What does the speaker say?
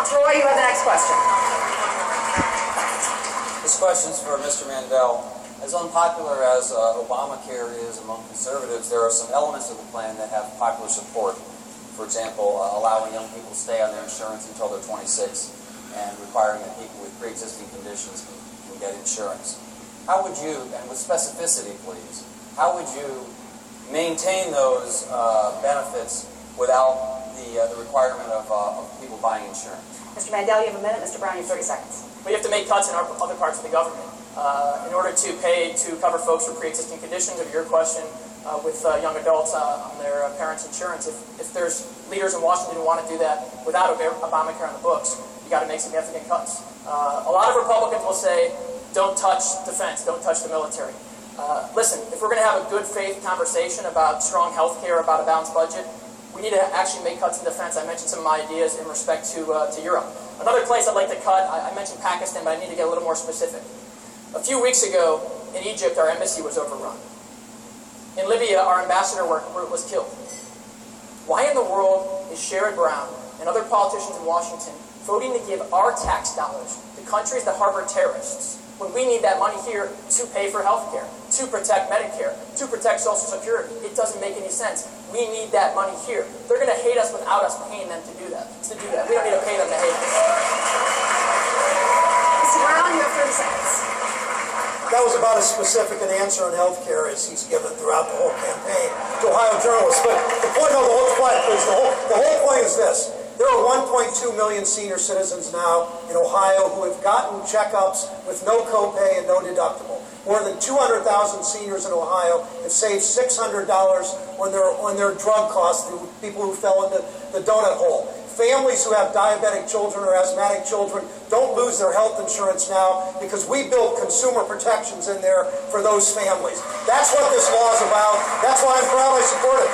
Troy, you have the next question. This question's for Mr. Mandel. As unpopular as Obamacare is among conservatives, there are some elements of the plan that have popular support. For example, allowing young people to stay on their insurance until they're 26 and requiring that people with pre-existing conditions can get insurance. How would you, and with specificity please, how would you maintain those benefits without the requirement of people buying insurance? Mr. Mandel, you have a minute. Mr. Brown, you have 30 seconds. We have to make cuts in other parts of the government in order to pay to cover folks with pre-existing conditions. Of your question with young adults on their parents' insurance, if there's leaders in Washington who want to do that without Obamacare on the books, you got to make significant cuts. A lot of Republicans will say, "Don't touch defense, don't touch the military." Listen, if we're going to have a good faith conversation about strong health care, about a balanced budget, we need to actually make cuts in defense. I mentioned some of my ideas in respect to Europe. Another place I'd like to cut, I mentioned Pakistan, but I need to get a little more specific. A few weeks ago in Egypt, our embassy was overrun. In Libya, our ambassador was killed. Why in the world is Sherrod Brown and other politicians in Washington voting to give our tax dollars to countries that harbor terrorists when we need that money here to pay for health care, to protect Medicare, to protect Social Security? It doesn't make any sense. We need that money here. They're going to hate us without us paying them to do that. We don't need to pay them to hate us. Mr. Brown, you have 30 seconds. That was about as specific an answer on health care as he's given throughout the whole campaign to Ohio journalists. But the point, no, the whole point is this. There are 1.2 million senior citizens now in Ohio who have gotten checkups with no copay and no deductible. More than 200,000 seniors in Ohio have saved $600 on their drug costs through people who fell into the donut hole. Families who have diabetic children or asthmatic children don't lose their health insurance now because we built consumer protections in there for those families. That's what this law is about. That's why I'm proud I support it.